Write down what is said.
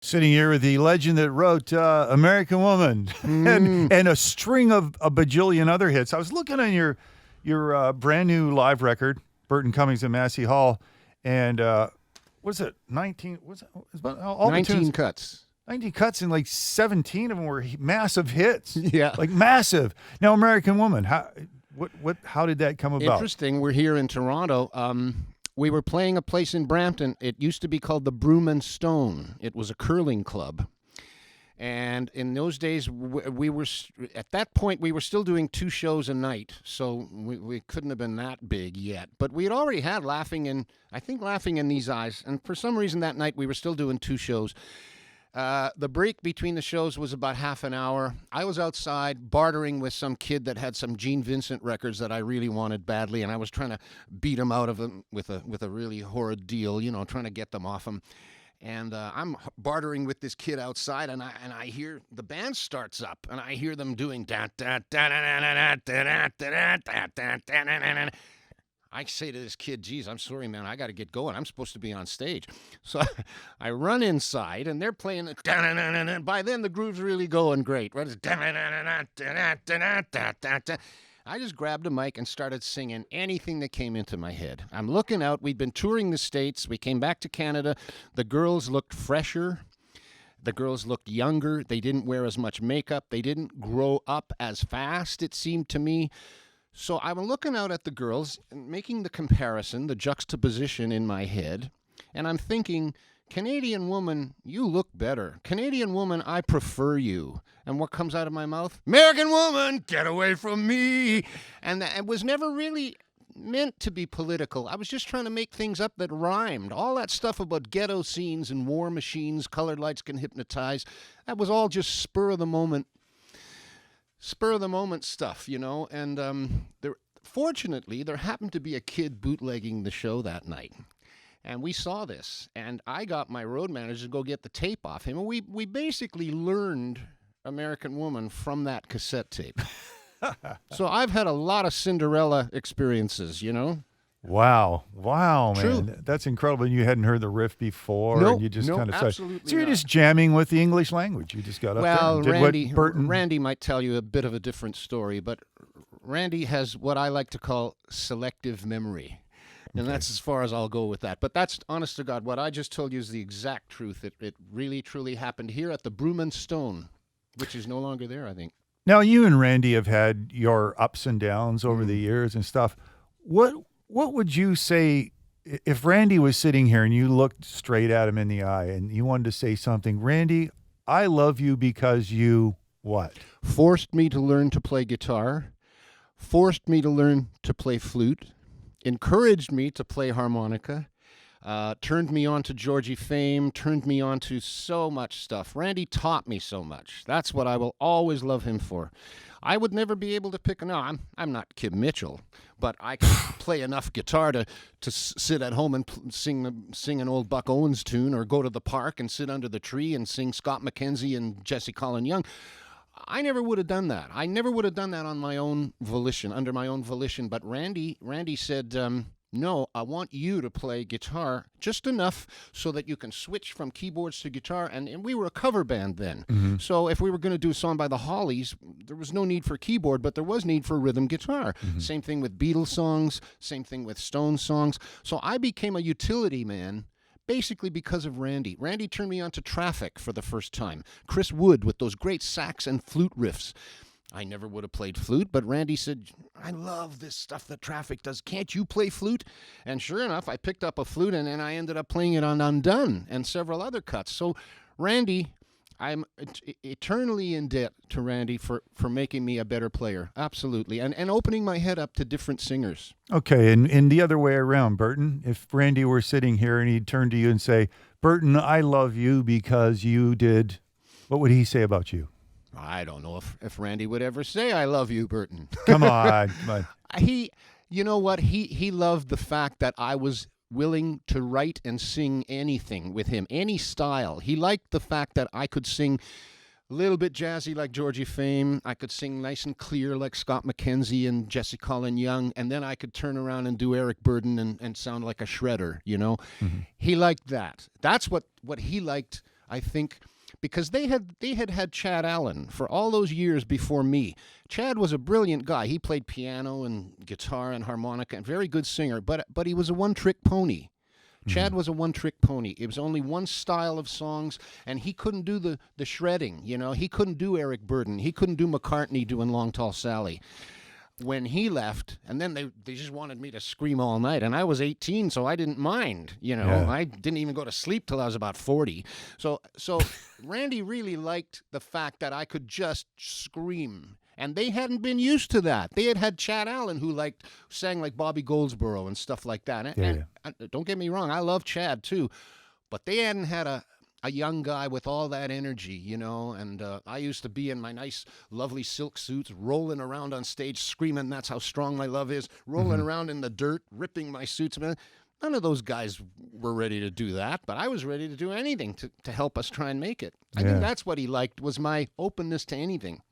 Sitting here with the legend that wrote American Woman and a string of a bajillion other hits. I was looking on your brand new live record, Burton Cummings and Massey Hall, and was it 19? Was it about all 19 the tunes? cuts. 19 cuts, and like 17 of them were massive hits. Yeah, like massive. Now, American Woman, how did that come about? Interesting. We're here in Toronto. We were playing a place in Brampton. It used to be called the Broom and Stone. It was a curling club. And in those days, we were at that point, we were still doing 2 shows a night. So we couldn't have been that big yet. But we had already had Laughing in These Eyes. And for some reason that night, we were still doing 2 shows. The break between the shows was about half an hour. I was outside bartering with some kid that had some Gene Vincent records that I really wanted badly, and I was trying to beat him out of them with a really horrid deal, trying to get them off him. And I'm bartering with this kid outside, and I hear the band starts up, and I hear them doing da da da da da da da da da da da. I say to this kid, geez, I'm sorry, man, I got to get going. I'm supposed to be on stage. So I run inside, and they're playing the by then, the groove's really going great. Right? I just grabbed a mic and started singing anything that came into my head. I'm looking out. We'd been touring the States. We came back to Canada. The girls looked fresher. The girls looked younger. They didn't wear as much makeup. They didn't grow up as fast, it seemed to me. So I was looking out at the girls and making the comparison, the juxtaposition in my head, and I'm thinking, Canadian woman, you look better. Canadian woman, I prefer you. And what comes out of my mouth? American woman, get away from me. And it was never really meant to be political. I was just trying to make things up that rhymed. All that stuff about ghetto scenes and war machines, colored lights can hypnotize, that was all just spur of the moment stuff, and fortunately there happened to be a kid bootlegging the show that night, and we saw this, and I got my road manager to go get the tape off him, and we basically learned American Woman from that cassette tape. So I've had a lot of Cinderella experiences, Wow, man. True. That's incredible. And you hadn't heard the riff before, and you just kind of absolutely so you're not. just jamming with the English language. You just got up there and did what Burton... Randy might tell you a bit of a different story, but Randy has what I like to call selective memory. And that's as far as I'll go with that. But that's, honest to God, what I just told you is the exact truth. It really, truly happened here at the Broom and Stone, which is no longer there, I think. Now, you and Randy have had your ups and downs over the years and stuff. What would you say if Randy was sitting here and you looked straight at him in the eye and you wanted to say something? Randy, I love you because you what? Forced me to learn to play guitar, forced me to learn to play flute, encouraged me to play harmonica, turned me on to Georgie Fame, turned me on to so much stuff. Randy taught me so much. That's what I will always love him for. I would never be able to pick. No, I'm not Kim Mitchell, but I can play enough guitar to sit at home and sing an old Buck Owens tune, or go to the park and sit under the tree and sing Scott McKenzie and Jesse Colin Young. I never would have done that. I never would have done that on my own volition, under my own volition. But Randy said, no, I want you to play guitar just enough so that you can switch from keyboards to guitar. And we were a cover band then. Mm-hmm. So if we were going to do a song by the Hollies, there was no need for keyboard, but there was need for rhythm guitar. Mm-hmm. Same thing with Beatles songs, same thing with Stones songs. So I became a utility man basically because of Randy. Randy turned me on to Traffic for the first time. Chris Wood with those great sax and flute riffs. I never would have played flute, but Randy said, I love this stuff that Traffic does. Can't you play flute? And sure enough, I picked up a flute, and I ended up playing it on Undone and several other cuts. So, Randy, I'm eternally in debt to Randy for making me a better player. Absolutely. And opening my head up to different singers. Okay, and the other way around, Burton, if Randy were sitting here and he'd turn to you and say, Burton, I love you because you did, what would he say about you? I don't know if Randy would ever say, I love you, Burton. Come on. You know what? He loved the fact that I was willing to write and sing anything with him, any style. He liked the fact that I could sing a little bit jazzy like Georgie Fame. I could sing nice and clear like Scott McKenzie and Jesse Colin Young. And then I could turn around and do Eric Burdon and sound like a shredder, you know. Mm-hmm. He liked that. That's what he liked I think because they had Chad Allen for all those years before me. Chad was a brilliant guy. He played piano and guitar and harmonica, and very good singer, but he was a one-trick pony. Chad was a one-trick pony. It was only one style of songs, and he couldn't do the shredding, you know. He couldn't do Eric Burden. He couldn't do McCartney doing Long Tall Sally. When he left, and then they just wanted me to scream all night, and I was 18, so I didn't mind, you know. Yeah. I didn't even go to sleep till I was about 40. So Randy really liked the fact that I could just scream, and they hadn't been used to that. They had Chad Allen who sang like Bobby Goldsboro and stuff like that. And don't get me wrong, I love Chad too, but they hadn't had a young guy with all that energy, you know, and I used to be in my nice, lovely silk suits, rolling around on stage, screaming, "That's how strong my love is," rolling around in the dirt, ripping my suits. None of those guys were ready to do that, but I was ready to do anything to help us try and make it. I think that's what he liked, was my openness to anything.